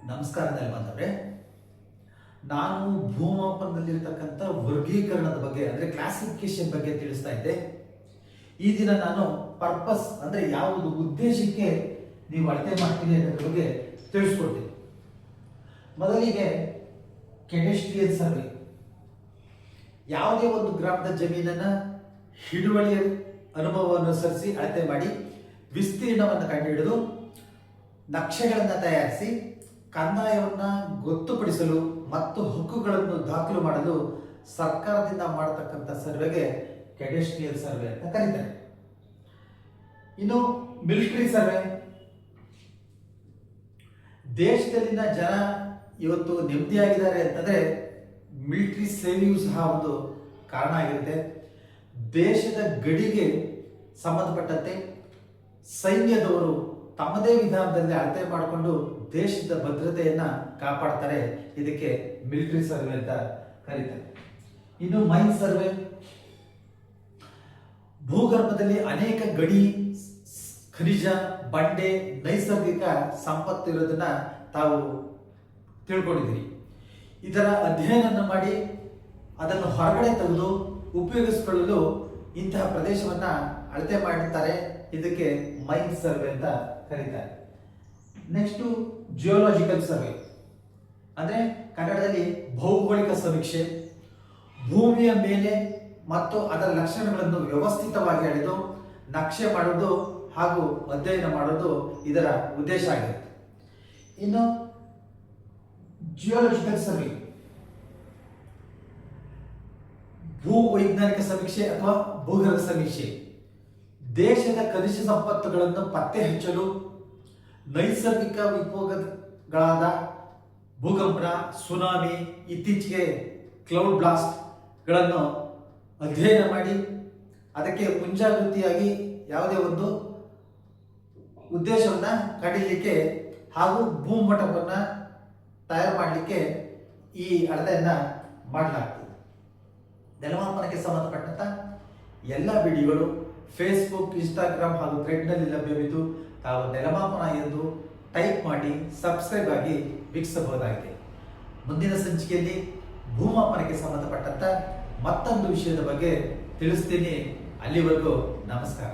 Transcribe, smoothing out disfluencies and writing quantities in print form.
ನಮಸ್ಕಾರದಲ್ಲಿ ಬಂದವ್ರೆ. ನಾನು ಭೂಮಾಪನದಲ್ಲಿರ್ತಕ್ಕಂಥ ವರ್ಗೀಕರಣದ ಬಗ್ಗೆ ಅಂದರೆ ಕ್ಲಾಸಿಫಿಕೇಶನ್ ಬಗ್ಗೆ ತಿಳಿಸ್ತಾ ಇದ್ದೆ. ಈ ದಿನ ನಾನು ಪರ್ಪಸ್ ಅಂದರೆ ಯಾವುದು ಉದ್ದೇಶಕ್ಕೆ ನೀವು ಅಳತೆ ಮಾಡ್ತೀರಿ ಅನ್ನೋದ್ರ ಬಗ್ಗೆ ತಿಳಿಸ್ಕೊಡ್ತೀನಿ. ಮೊದಲಿಗೆ ಕೆಡೆಸ್ಟ್ರಿಯಲ್ ಸರ್ವೆ. ಯಾವುದೇ ಒಂದು ಗ್ರಾಮದ ಜಮೀನನ್ನು ಹಿಡುವಳಿಯ ಅನುಭವವನ್ನು ಅನುಸರಿಸಿ ಅಳತೆ ಮಾಡಿ ವಿಸ್ತೀರ್ಣವನ್ನು ಕಂಡುಹಿಡಿದು ನಕ್ಷೆಗಳನ್ನು ತಯಾರಿಸಿ ಕಂದಾಯವನ್ನು ಗೊತ್ತುಪಡಿಸಲು ಮತ್ತು ಹಕ್ಕುಗಳನ್ನು ದಾಖಲು ಮಾಡಲು ಸರ್ಕಾರದಿಂದ ಮಾಡತಕ್ಕಂಥ ಸರ್ವೆಗೆ ಕೆಡೆಸ್ಟ್ರಿಯಲ್ ಸರ್ವೆ ಅಂತ ಕರೀತಾರೆ. ಇನ್ನು ಮಿಲಿಟರಿ ಸರ್ವೆ. ದೇಶದಲ್ಲಿನ ಜನ ಇವತ್ತು ನೆಮ್ಮದಿಯಾಗಿದ್ದಾರೆ ಅಂತಂದ್ರೆ ಮಿಲಿಟರಿ ಸೇವೆಯೂ ಸಹ ಒಂದು ಕಾರಣ ಆಗಿರುತ್ತೆ. ದೇಶದ ಗಡಿಗೆ ಸಂಬಂಧಪಟ್ಟಂತೆ ಸೈನ್ಯದವರು ತಮ್ಮದೇ ವಿಧಾನದಲ್ಲಿ ಅಳತೆ ಮಾಡಿಕೊಂಡು ದೇಶದ ಭದ್ರತೆಯನ್ನ ಕಾಪಾಡ್ತಾರೆ. ಇದಕ್ಕೆ ಮಿಲಿಟರಿ ಸರ್ವೆ ಅಂತ ಕರೀತಾರೆ. ಇನ್ನು ಮೈನ್ ಸರ್ವೆ. ಭೂಗರ್ಭದಲ್ಲಿ ಅನೇಕ ಗಣಿ, ಖನಿಜ, ಬಂಡೆ, ನೈಸರ್ಗಿಕ ಸಂಪತ್ತು ಇರೋದನ್ನ ತಾವು ತಿಳ್ಕೊಂಡಿದ್ದೀರಿ. ಇದರ ಅಧ್ಯಯನ ಮಾಡಿ ಅದನ್ನು ಹೊರಗಡೆ ತೆಗೆದು ಉಪಯೋಗಿಸಿಕೊಳ್ಳಲು ಇಂತಹ ಪ್ರದೇಶವನ್ನ ಅಳತೆ ಮಾಡುತ್ತಾರೆ. ಇದಕ್ಕೆ ಮೈನ್ ಸರ್ವೆ ಅಂತ ಕರೀತಾರೆ. ನೆಕ್ಸ್ಟ್ ಜಿಯೋಲಾಜಿಕಲ್ ಸರ್ವೆ ಅಂದ್ರೆ ಕನ್ನಡದಲ್ಲಿ ಭೌಗೋಳಿಕ ಸಮೀಕ್ಷೆ. ಭೂಮಿಯ ಮೇಲೆ ಮತ್ತು ಅದರ ಲಕ್ಷಣಗಳನ್ನು ವ್ಯವಸ್ಥಿತವಾಗಿ ಅಳೆದು ನಕ್ಷೆ ಮಾಡೋದು ಹಾಗೂ ಅಧ್ಯಯನ ಮಾಡೋದು ಇದರ ಉದ್ದೇಶ ಆಗಿದೆ. ಇನ್ನು ಜಿಯೋಲಾಜಿಕಲ್ ಸರ್ವೆ ಭೂವೈಜ್ಞಾನಿಕ ಸಮೀಕ್ಷೆ ಅಥವಾ ಭೂಗರ್ಭ ಸಮೀಕ್ಷೆ. ದೇಶದ ಖನಿಜ ಸಂಪತ್ತುಗಳನ್ನು ಪತ್ತೆ ಹಚ್ಚಲು ನೈಸರ್ಗಿಕ ವಿಕೋಪಗಳಾದ ಭೂಕಂಪನ, ಸುನಾಮಿ, ಇತ್ತೀಚೆಗೆ ಕ್ಲೌಡ್ ಬ್ಲಾಸ್ಟ್ ಗಳನ್ನು ಅಧ್ಯಯನ ಮಾಡಿ ಅದಕ್ಕೆ ಮುಂಜಾಗೃತಿಯಾಗಿ ಯಾವುದೇ ಒಂದು ಉದ್ದೇಶವನ್ನ ಕಂಡಿಡಲಿಕ್ಕೆ ಹಾಗೂ ಭೂಮಟ್ಟವನ್ನು ತಯಾರು ಮಾಡಲಿಕ್ಕೆ ಈ ಅಳತೆಯನ್ನ ಮಾಡಲಾಗ್ತದೆ. ನೆಲಮಾಪನಕ್ಕೆ ಸಂಬಂಧಪಟ್ಟಂತ ಎಲ್ಲ ವಿಡಿಯೋಗಳು ಫೇಸ್ಬುಕ್, ಇನ್ಸ್ಟಾಗ್ರಾಮ್ ಹಾಗೂ ಥ್ರೆಡ್ನಲ್ಲಿ ಲಭ್ಯವಿದ್ದು ತಾವು ನೆಲಮಾಪನ ಎಂದು ಟೈಪ್ ಮಾಡಿ ಸಬ್ಸ್ಕ್ರೈಬ್ ಆಗಿ ವೀಕ್ಷಿಸಬಹುದಾಗಿದೆ. ಮುಂದಿನ ಸಂಚಿಕೆಯಲ್ಲಿ ಭೂಮಾಪನಕ್ಕೆ ಸಂಬಂಧಪಟ್ಟಂತ ಮತ್ತೊಂದು ವಿಷಯದ ಬಗ್ಗೆ ತಿಳಿಸ್ತೀನಿ. ಅಲ್ಲಿವರೆಗೂ ನಮಸ್ಕಾರ.